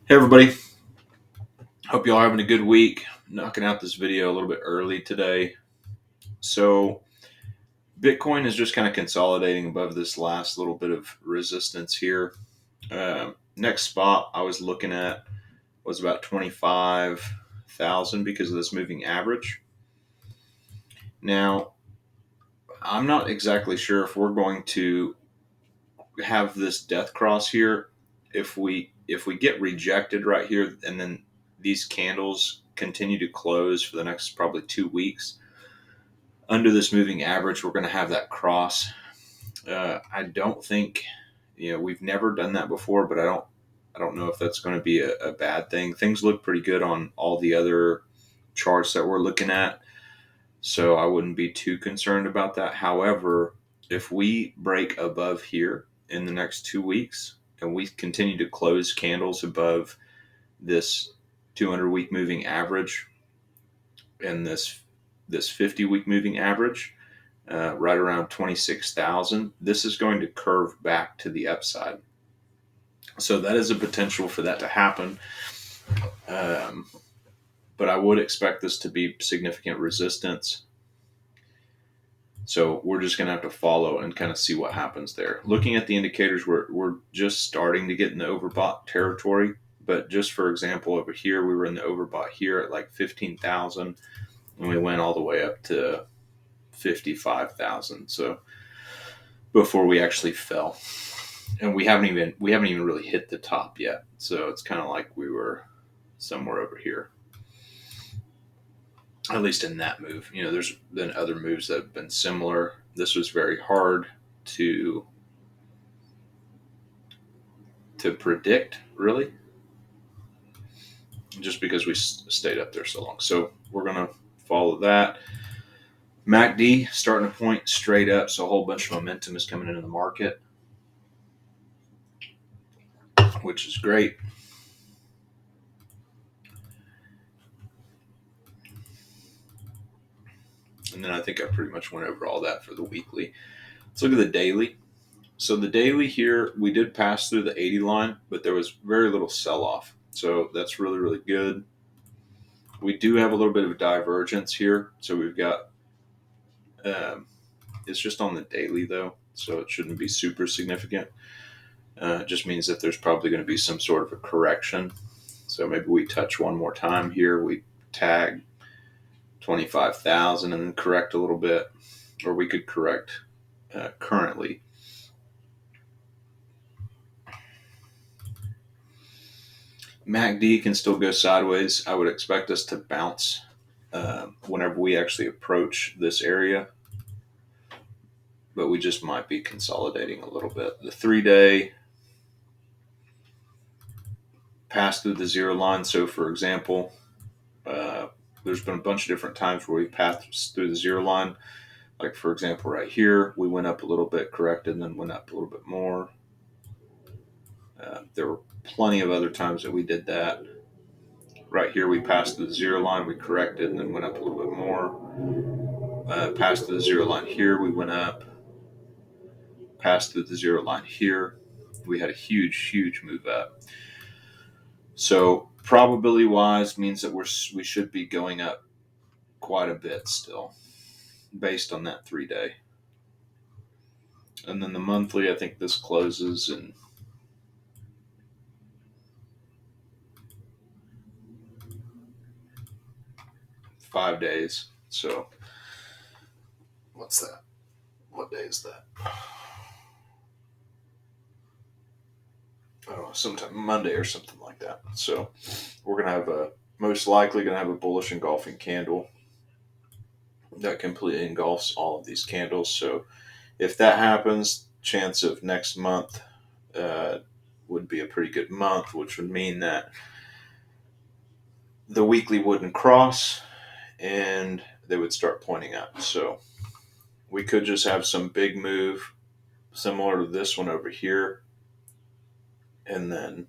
Hey everybody, hope y'all are having a good week. Knocking out this video a little bit early today. So Bitcoin is just kind of consolidating above this last little bit of resistance here. Next spot I was looking at was about 25,000 because of this moving average. Now, I'm not exactly sure if we're going to have this death cross here. If we get rejected right here and then these candles continue to close for the next probably 2 weeks under this moving average, we're going to have that cross. I don't think, we've never done that before, but I don't know if that's going to be a bad thing. Things look pretty good on all the other charts that we're looking at, so I wouldn't be too concerned about that. However, if we break above here in the next 2 weeks and we continue to close candles above this 200-week moving average and this 50-week moving average, right around 26,000, this is going to curve back to the upside. So that is a potential for that to happen. But I would expect this to be significant resistance. So we're just going to have to follow and kind of see what happens there. Looking at the indicators, we're just starting to get in the overbought territory. But just for example, over here, we were in the overbought here at like 15,000, and we went all the way up to 55,000. So before we actually fell, and we haven't even really hit the top yet. So it's kind of like we were somewhere over here, at least in that move. There's been other moves that have been similar. This was very hard to predict, really, just because we stayed up there so long. So we're gonna follow that. MACD starting to point straight up, so a whole bunch of momentum is coming into the market, which is great. And then I think I pretty much went over all that for the weekly. Let's look at the daily. So the daily here, we did pass through the 80 line, but there was very little sell-off. So that's really, really good. We do have a little bit of a divergence here. So we've got, it's just on the daily though, so it shouldn't be super significant. It just means that there's probably going to be some sort of a correction. So maybe we touch one more time here. We tag 25,000 and then correct a little bit, or we could correct currently. MACD can still go sideways. I would expect us to bounce whenever we actually approach this area, but we just might be consolidating a little bit. The 3-day passed through the zero line. So, for example, there's been a bunch of different times where we passed through the zero line. Like, for example, right here, we went up a little bit, corrected, and then went up a little bit more. There were plenty of other times that we did that. Right here, we passed through the zero line, we corrected, and then went up a little bit more. Passed through the zero line here, we went up. Passed through the zero line here, we had a huge move up. So probability wise means that we should be going up quite a bit still, based on that 3-day. And then the monthly, I think this closes in 5 days. So what's that? What day is that? I don't know, sometime Monday or something like that. So we're gonna have most likely gonna have a bullish engulfing candle that completely engulfs all of these candles. So if that happens, chance of next month would be a pretty good month, which would mean that the weekly wouldn't cross and they would start pointing up. So we could just have some big move similar to this one over here, and then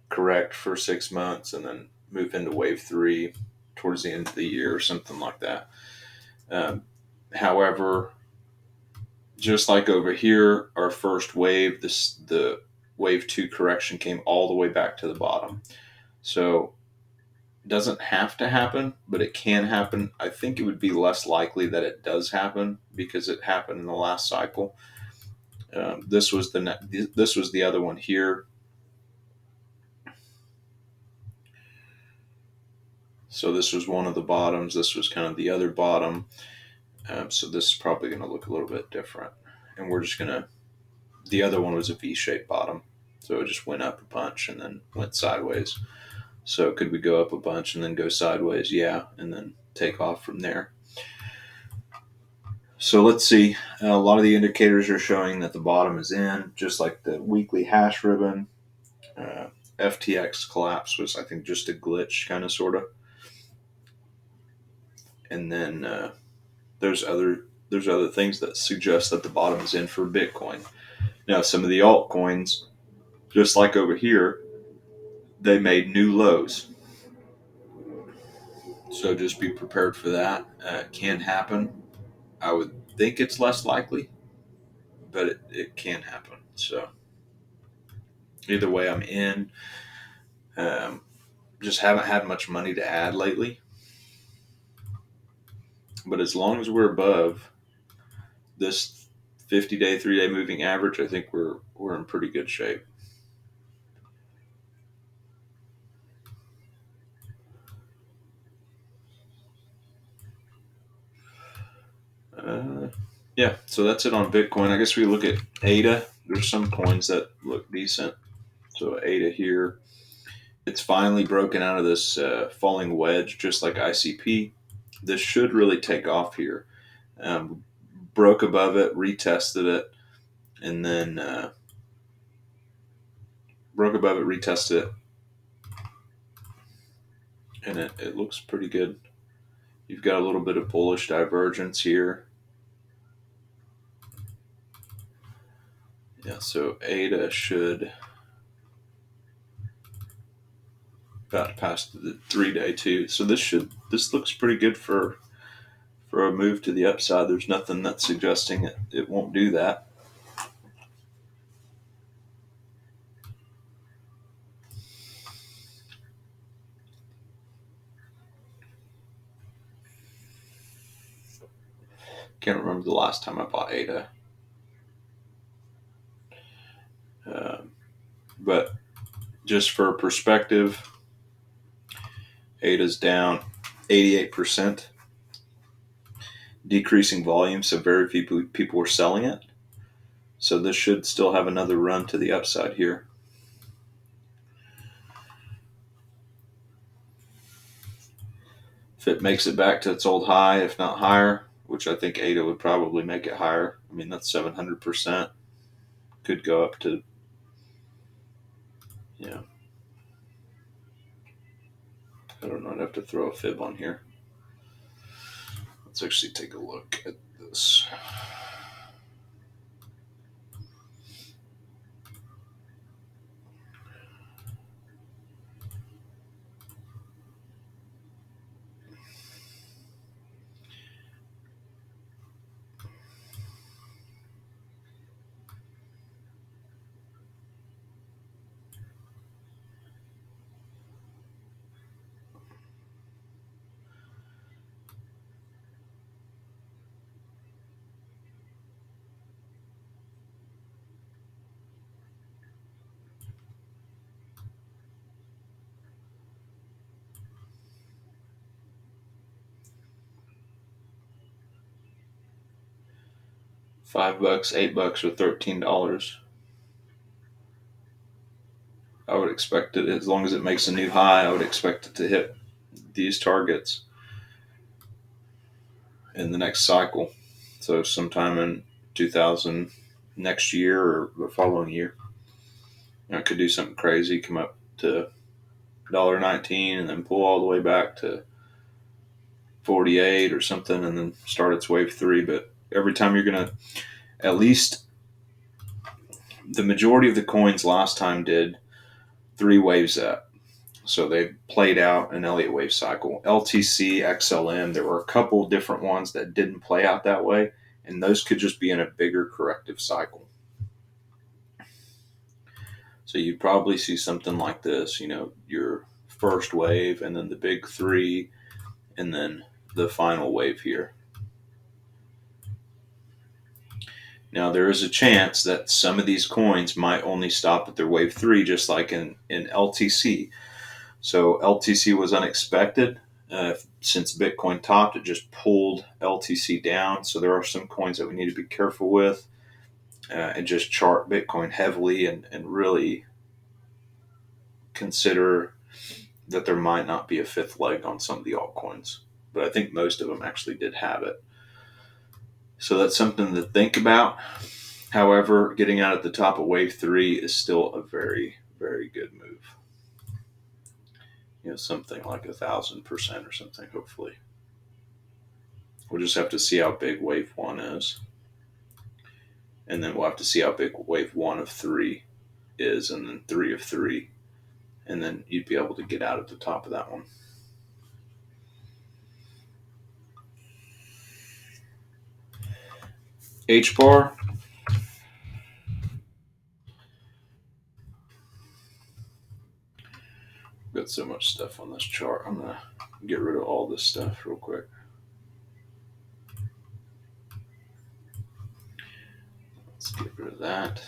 correct for 6 months, and then move into wave 3 towards the end of the year or something like that. However, just like over here, our first wave, the wave 2 correction came all the way back to the bottom. So it doesn't have to happen, but it can happen. I think it would be less likely that it does happen because it happened in the last cycle. This was the other one here. So this was one of the bottoms. This was kind of the other bottom. So this is probably going to look a little bit different. And we're just going to, the other one was a V-shaped bottom. So it just went up a bunch and then went sideways. So could we go up a bunch and then go sideways? Yeah. And then take off from there. So let's see. A lot of the indicators are showing that the bottom is in, just like the weekly hash ribbon. Uh, FTX collapse was, I think, just a glitch, kind of, sort of. And then there's other things that suggest that the bottom is in for Bitcoin. Now, some of the altcoins, just like over here, they made new lows. So just be prepared for that. It can happen. I would think it's less likely, but it can happen. So either way, I'm in. Um, just haven't had much money to add lately. But as long as we're above this 50-day, 3-day moving average, I think we're in pretty good shape. Uh, yeah, so that's it on Bitcoin. I guess we look at ADA. There's some coins that look decent. So ADA here, it's finally broken out of this falling wedge, just like ICP. This should really take off here. Broke above it, retested it, and then broke above it, retested it, and it looks pretty good. You've got a little bit of bullish divergence here. Yeah, so ADA should about to pass the 3-day too. So this looks pretty good for a move to the upside. There's nothing that's suggesting it won't do that. Can't remember the last time I bought ADA. But just for perspective, ADA's down 88%, decreasing volume, so very few people were selling it. So this should still have another run to the upside here. If it makes it back to its old high, if not higher, which I think ADA would probably make it higher. I mean, that's 700%. Could go up to, yeah. I don't know. I'd have to throw a fib on here. Let's actually take a look at this. $5, $8, or $13. I would expect it, as long as it makes a new high, I would expect it to hit these targets in the next cycle. So sometime in 2000 next year or the following year, it could do something crazy, come up to $1.19 and then pull all the way back to 48 or something, and then start its wave 3. But every time you're gonna, at least the majority of the coins last time did 3 waves up. So they played out an Elliott wave cycle. LTC, XLM, there were a couple different ones that didn't play out that way, and those could just be in a bigger corrective cycle. So you'd probably see something like this, your first wave, and then the big three, and then the final wave here. Now, there is a chance that some of these coins might only stop at their wave three, just like in LTC. So LTC was unexpected. Since Bitcoin topped, it just pulled LTC down. So there are some coins that we need to be careful with, and just chart Bitcoin heavily and really consider that there might not be a fifth leg on some of the altcoins. But I think most of them actually did have it. So that's something to think about. However, getting out at the top of wave three is still a very, very good move. Something like 1,000% or something, hopefully. We'll just have to see how big wave one is. And then we'll have to see how big wave one of three is, and then three of three. And then you'd be able to get out at the top of that one. HBAR. Got so much stuff on this chart. I'm going to get rid of all this stuff real quick. Let's get rid of that.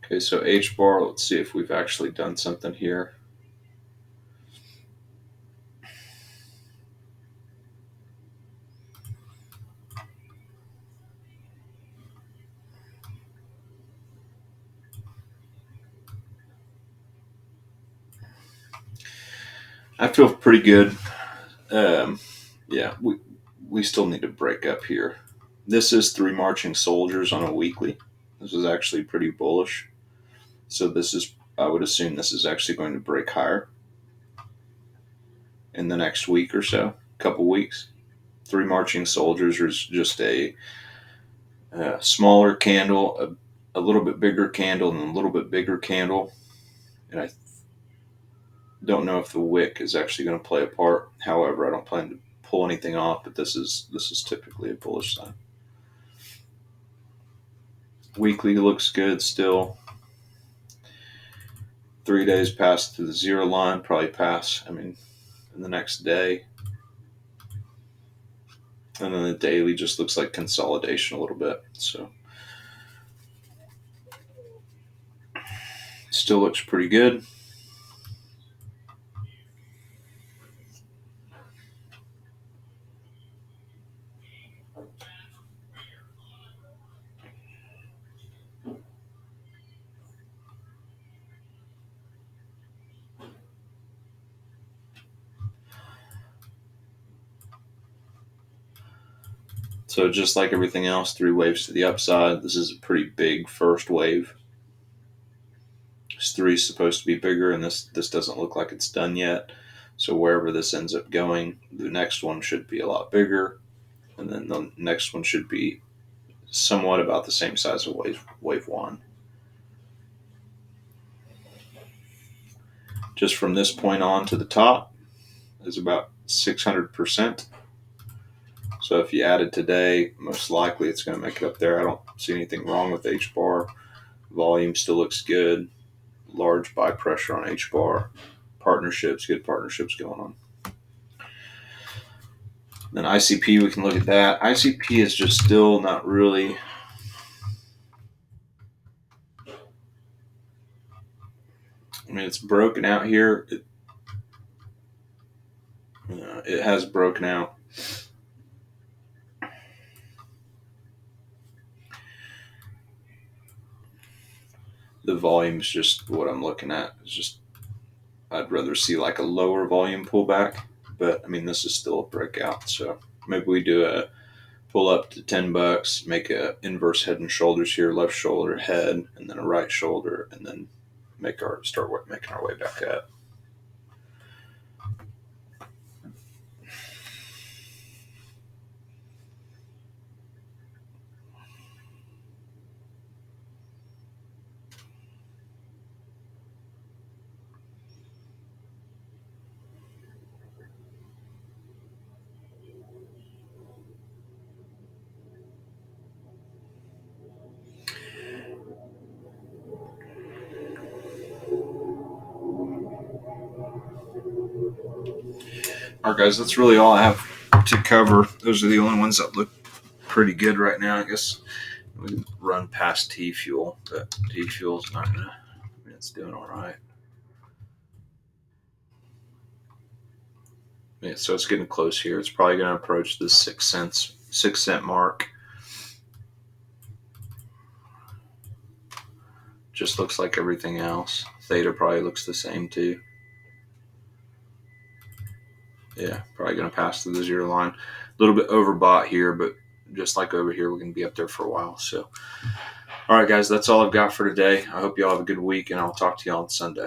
Okay, so HBAR, let's see if we've actually done something here. I feel pretty good. Yeah, we still need to break up here. This is 3 marching soldiers on a weekly. This is actually pretty bullish. So this is, I would assume this is actually going to break higher in the next week or so, couple weeks. 3 marching soldiers is just a smaller candle, a little bit bigger candle, and a little bit bigger candle. And I don't know if the wick is actually going to play a part. However, I don't plan to pull anything off, but this is typically a bullish sign. Weekly looks good still. 3 days past through the zero line, probably pass, in the next day. And then the daily just looks like consolidation a little bit. So still looks pretty good. So just like everything else, 3 waves to the upside. This is a pretty big first wave. This 3 is supposed to be bigger, and this doesn't look like it's done yet. So wherever this ends up going, the next one should be a lot bigger, and then the next one should be somewhat about the same size of wave 1. Just from this point on to the top is about 600%. So if you added today, most likely it's going to make it up there. I don't see anything wrong with HBAR. Volume still looks good. Large buy pressure on HBAR. Partnerships, good partnerships going on. Then ICP, we can look at that. ICP is just still not really. It's broken out here. It has broken out. The volume's just what I'm looking at. It's just, I'd rather see like a lower volume pullback, but this is still a breakout. So maybe we do a pull up to $10, make a inverse head and shoulders here, left shoulder, head, and then a right shoulder, and then start making our way back up. All right, guys, that's really all I have to cover. Those are the only ones that look pretty good right now. I guess we can run past TFUEL, but TFUEL's not gonna. I mean, it's doing all right. Yeah, so it's getting close here. It's probably going to approach the 6 cent mark. Just looks like everything else. Theta probably looks the same too. Yeah, probably going to pass through the zero line. A little bit overbought here, but just like over here, we're going to be up there for a while. So, all right, guys, that's all I've got for today. I hope you all have a good week, and I'll talk to you all on Sunday.